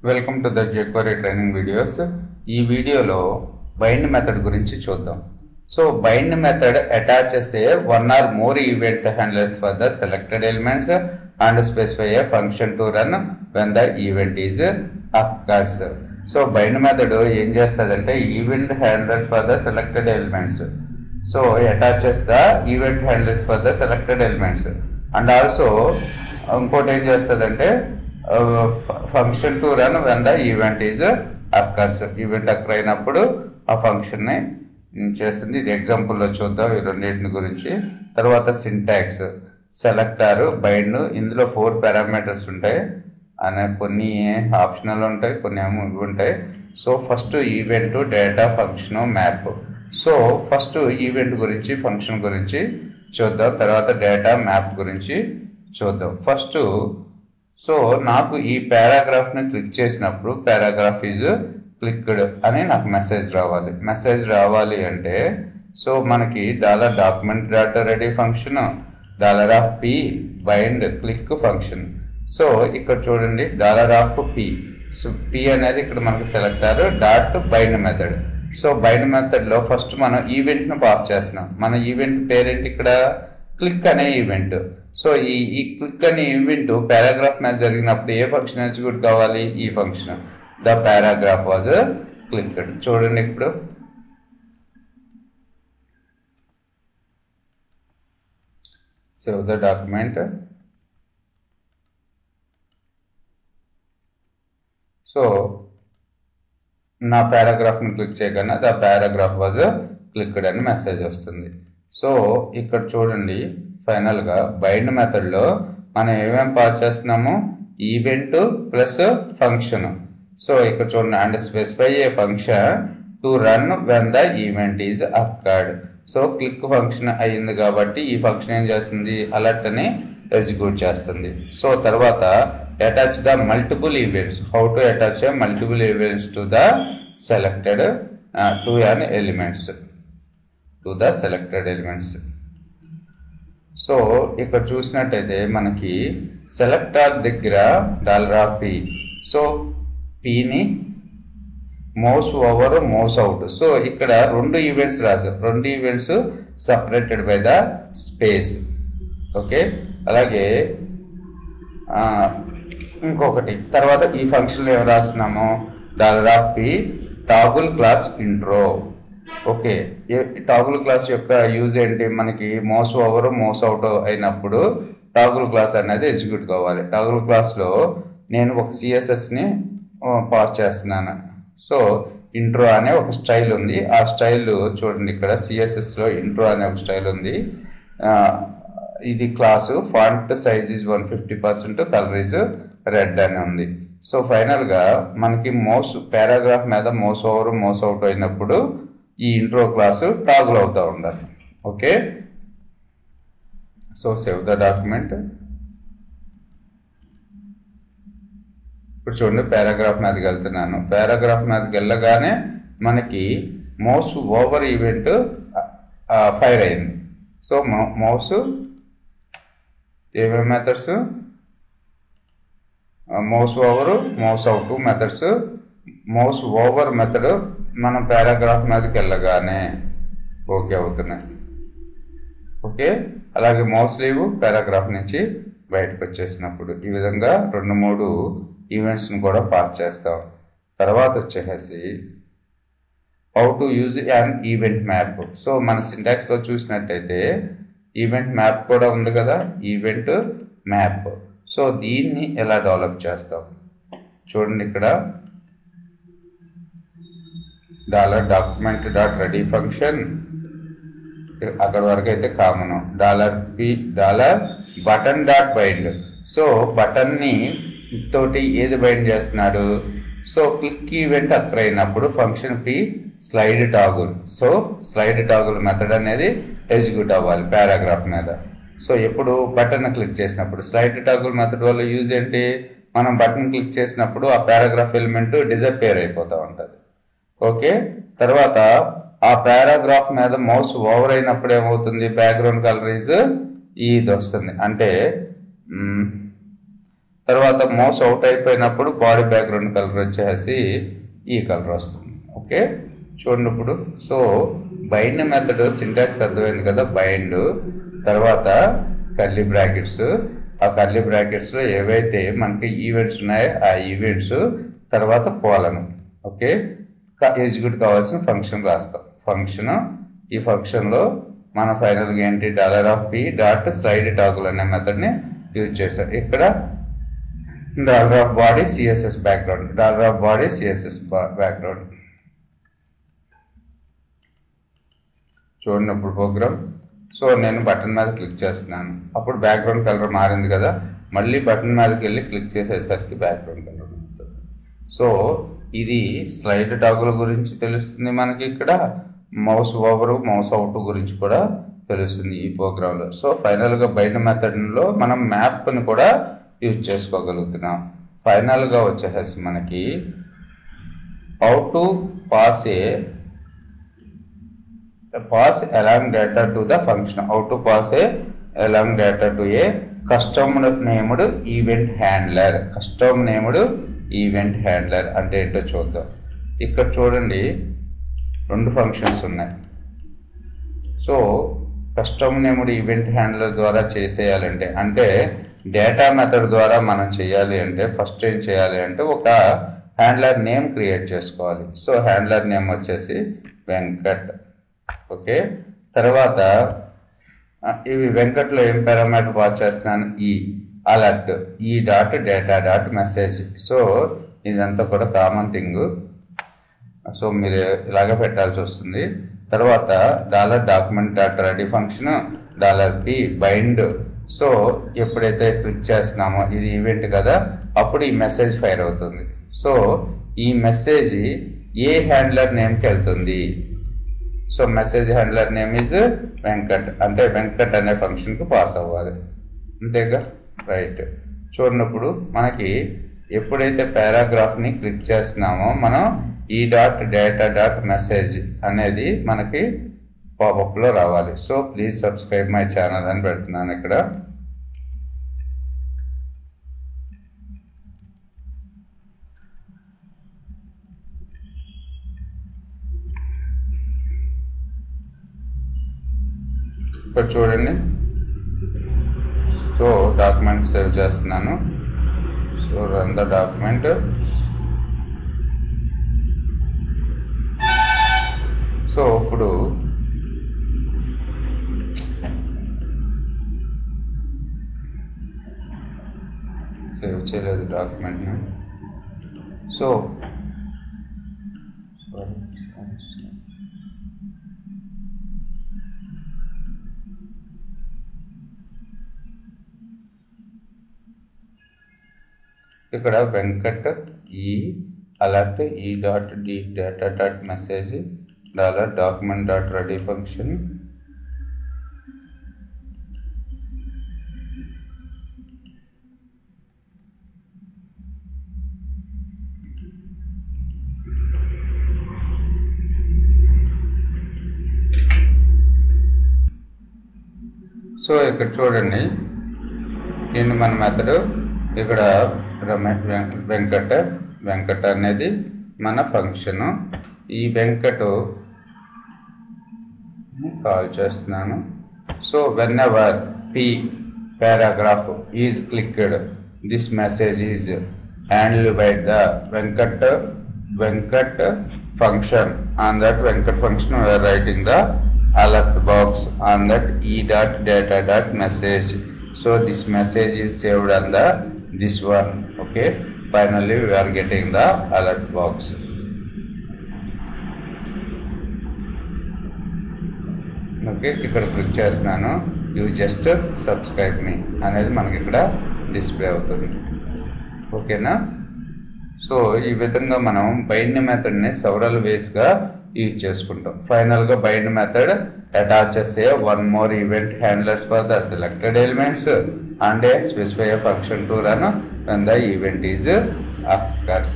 Welcome to the jQuery training videos. ఈ వీడియోలో bind method గురించి చూద్దాం. So bind method attaches A one or more event handlers for the selected elements and specify A function to run when the event is occurs. So bind method ఏం చేస్తుందంటే event handlers for the selected elements. So attaches the event handlers for the selected elements and also ఇంకోటి ఏం చేస్తుందంటే function to run when the event is occurs. Event అక్కర్ అయినప్పుడు ఆ function ని చేస్తుంది. ఇది ఎగ్జాంపుల్లో చూద్దాం ఈ రెండింటిని గురించి. తర్వాత సింటాక్స్, సెలెక్టర్, బైండ్. ఇందులో 4 పారామీటర్స్ ఉంటాయి అనే కొన్ని ఆప్షనల్ ఉంటాయి, కొన్ని ఏమో ఇవి ఉంటాయి. So first event, data, function, map. So first event గురించి, ఫంక్షన్ గురించి చూద్దాం. తర్వాత డేటా, మ్యాప్ గురించి చూద్దాం. ఫస్ట్ సో నాకు ఈ పారాగ్రాఫ్ని క్లిక్ చేసినప్పుడు పారాగ్రాఫ్ ఈజ్ క్లిక్డ్ అని నాకు మెసేజ్ రావాలి. మెసేజ్ రావాలి అంటే సో మనకి $document ready function, $p bind click function. So ఇక్కడ చూడండి $p. సో p అనేది ఇక్కడ మనకి selector dot bind method. So bind మెథడ్లో ఫస్ట్ మనం ఈవెంట్ను పాస్ చేస్తున్నాం. మన ఈవెంట్ పేరేంటి ఇక్కడ? క్లిక్ అనే ఈవెంట్. సో ఈ క్లిక్ అనే ఈవెంట్ పారాగ్రాఫ్ మీద జరిగినప్పుడు ఏ ఫంక్షన్ ఎగ్జిక్యూట్ కావాలి? ఈ function. The paragraph was clicked. చూడండి ఇప్పుడు సేవ్ ద డాక్యుమెంట్. సో నా పారాగ్రాఫ్ని క్లిక్ చేయగానే ద పారాగ్రాఫ్ వాజ్ క్లిక్డ్ అని మెసేజ్ వస్తుంది. సో ఇక్కడ చూడండి ఫైనల్గా బైండ్ మెథడ్లో మనం ఏమేం పాస్ చేస్తున్నాము? Event plus function. సో ఇక్కడ చూడండి and specify A function to run when the event is occurred. So click function అయ్యింది కాబట్టి ఈ ఫంక్షన్ ఏం చేస్తుంది? అలర్ట్ అని ఎగ్జిక్యూట్ చేస్తుంది. సో తర్వాత attach the multiple events. How to attach multiple events to the selected to an elements, to the selected elements. So ఇక్కడ చూసినట్టయితే మనకి సెలెక్టర్ దగ్గర $p. సో pని mouse over, mouse out. So ఇక్కడ 2 events రాశారు. 2 events separated by the space. Okay, అలాగే ఇంకొకటి తర్వాత ఈ ఫంక్షన్లో ఏం రాస్తున్నాము? $p toggle class intro. Okay, toggle class యొక్క యూజ్ ఏంటి? మనకి మౌస్ ఓవర్, మౌస్ అవుట్ అయినప్పుడు టాగుల్ క్లాస్ అనేది ఎగ్జిక్యూట్ కావాలి. టాగుల్ క్లాస్లో నేను ఒక సిఎస్ఎస్ని పాస్ చేస్తున్నాను. సో ఇంట్రో అనే ఒక స్టైల్ ఉంది. ఆ స్టైల్ చూడండి ఇక్కడ సిఎస్ఎస్లో ఇంట్రో అనే ఒక స్టైల్ ఉంది. ఇది class. Font size is 150%, colour is red అని ఉంది. సో ఫైనల్గా మనకి మౌస్ పారాగ్రాఫ్ మీద మౌస్ ఓవర్, మౌస్ అవుట్ అయినప్పుడు ఈ ఇంట్రో క్లాసు టాగుల్ అవుతూ ఉండాలి. Okay, so save the document. ఇప్పుడు చూడండి పారాగ్రాఫ్ మీదకి వెళ్తున్నాను. పారాగ్రాఫ్ మీదకి వెళ్ళగానే మనకి మౌస్ ఓవర్ ఈవెంట్ ఫైర్ అయింది. సో మౌస్ ఏమేమి methods? Mouse over, mouse out methods. Mouse over method మనం పారాగ్రాఫ్ మీదకి వెళ్ళగానే ఓకే అవుతున్నాయి. ఓకే, అలాగే మౌస్ లీవ్ పారాగ్రాఫ్ నుంచి బయటకు వచ్చేసినప్పుడు ఈ విధంగా 2-3 ఈవెంట్స్ని కూడా పాస్ చేస్తాం. తర్వాత వచ్చేసి how to use an event map. So మన సింటాక్స్లో చూసినట్టయితే ఈవెంట్ మ్యాప్ కూడా ఉంది కదా, ఈవెంట్ మ్యాప్. సో దీన్ని ఎలా డెవలప్ చేస్తాం చూడండి. ఇక్కడ $document ready ఫంక్షన్ అక్కడ వరకు అయితే common. $p button dot bind. So బటన్ని తోటి ఏది బైండ్ చేస్తున్నాడు? సో క్లిక్ ఈవెంట్ అక్కర్ అయినప్పుడు function p slide toggle. So slide toggle method అనేది ఎగ్జిక్యూట్ అవ్వాలి పారాగ్రాఫ్ మీద. సో ఎప్పుడు బటన్ క్లిక్ చేసినప్పుడు స్లైడ్ టాగుల్ మెథడ్ వల్ల యూజ్ ఏంటి? మనం బటన్ క్లిక్ చేసినప్పుడు ఆ పారాగ్రాఫ్ ఎలిమెంట్ డిజపేర్ అయిపోతూ ఉంటుంది. ఓకే, తర్వాత ఆ పారాగ్రాఫ్ మీద మౌస్ ఓవర్ అయినప్పుడు ఏమవుతుంది? బ్యాక్గ్రౌండ్ కలర్ ఈజ్ ఇది వస్తుంది. అంటే తర్వాత మౌస్ అవుట్ అయిపోయినప్పుడు బాడీ బ్యాక్గ్రౌండ్ కలర్ వచ్చేసి ఈ కలర్ వస్తుంది. ఓకే, చూడండి ఇప్పుడు. సో బైండ్ మెథడ్ సింటాక్స్ అర్థమైంది కదా. బైండ్ తర్వాత కర్లీ బ్రాకెట్స్, ఆ కర్లీ బ్రాకెట్స్లో ఏవైతే మనకి ఈవెంట్స్ ఉన్నాయో ఆ ఈవెంట్స్ తర్వాత కోలను. ఓకే, ఎగ్జిక్యూట్ కావాల్సిన ఫంక్షన్ రాస్తాం. ఫంక్షన్, ఈ ఫంక్షన్లో మన ఫైనల్గా ఏంటి $p.slide_toggle అనే మెథడ్ని యూజ్ చేశాం. ఇక్కడ $body CSS background, $body CSS background. చూడండి ఇప్పుడు ప్రోగ్రామ్. సో నేను బటన్ మీద క్లిక్ చేస్తున్నాను, అప్పుడు బ్యాక్గ్రౌండ్ కలర్ మారింది కదా. మళ్ళీ బటన్ మీదకి వెళ్ళి క్లిక్ చేసేసరికి బ్యాక్గ్రౌండ్ కలర్ మారుతుంది. సో ఇది స్లైడ్ టాగుల్ గురించి తెలుస్తుంది మనకి. ఇక్కడ మౌస్ ఓవర్ మౌస్ అవుట్ గురించి కూడా తెలుస్తుంది ఈ ప్రోగ్రాంలో. సో ఫైనల్గా బైండ్ మెథడ్లో మనం మ్యాప్ని కూడా యూజ్ చేసుకోగలుగుతున్నాం. ఫైనల్గా వచ్చేసి మనకి how to pass along data to the function. How to pass along data to a custom named event handler. Custom named event handler అంటే ఏంటో చూద్దాం. ఇక్కడ చూడండి 2 ఫంక్షన్స్ ఉన్నాయి. So custom named event handler ద్వారా చేసేయాలంటే, అంటే డేటా మెథడ్ ద్వారా మనం చేయాలి అంటే ఫస్ట్ ఏం చేయాలి అంటే ఒక హ్యాండ్లర్ నేమ్ క్రియేట్ చేసుకోవాలి. సో హ్యాండ్లర్ నేమ్ వచ్చేసి వెంకట్. ఓకే, తర్వాత ఇవి వెంకట్లో ఏం పారామీటర్ పాస్ చేస్తున్నాను, ఈ అలర్ట్ e.data.message. సో ఇదంతా కూడా కామన్ థింగ్. సో మీరు ఇలాగ పెట్టాల్సి వస్తుంది. తర్వాత $document.ready function, $p bind. So ఎప్పుడైతే క్లిక్ చేస్తున్నామో ఇది ఈవెంట్ కదా, అప్పుడు ఈ మెసేజ్ ఫైర్ అవుతుంది. సో ఈ మెసేజ్ ఏ హ్యాండ్లర్ నేమ్కి వెళ్తుంది. So message handler name is Venkat, అంటే వెంకట్ అనే ఫంక్షన్కి పాస్ అవ్వాలి. అంతేగా, రైట్. చూడనప్పుడు మనకి ఎప్పుడైతే పారాగ్రాఫ్ని క్లిక్ చేస్తున్నామో మనం e.data.message అనేది మనకి పాపప్లో రావాలి. So please subscribe my channel అని పెడుతున్నాను ఇక్కడ. ఇక్కడ చూడండి. సో డాక్యుమెంట్ సేవ్ చేస్తున్నాను. So run the document. So ఇప్పుడు సేవ్ చేయలేదు డాక్యుమెంట్ని. సో ఇక్కడ వెంకట్ ఈ alert e.data.message $document.ready function. So ఇక్కడ చూడండి, దీన్ని మన మెథడ్ ఇక్కడ వెంకట్ అనేది మన ఫంక్షను. ఈ వెంకట్ కాల్ చేస్తున్నాను. So when ever p paragraph is clicked, this message is handled by the Venkat function. On that Venkat function we are writing the alert box on that e.data.message. So this message is saved on the this one. Okay, finally we are getting the alert box. Okay, ఇక్కడ click చేస్తున్నాను. You just subscribe మీ అనేది మనకి ఇక్కడ display అవుతుంది. ఓకేనా. So ఈ విధంగా మనం బైండ్ మెథడ్ని సెవరల్ వేస్గా యూజ్ చేసుకుంటాం. ఫైనల్గా bind method attaches one more event handlers for the selected elements and specify a function to run when the event is occurs.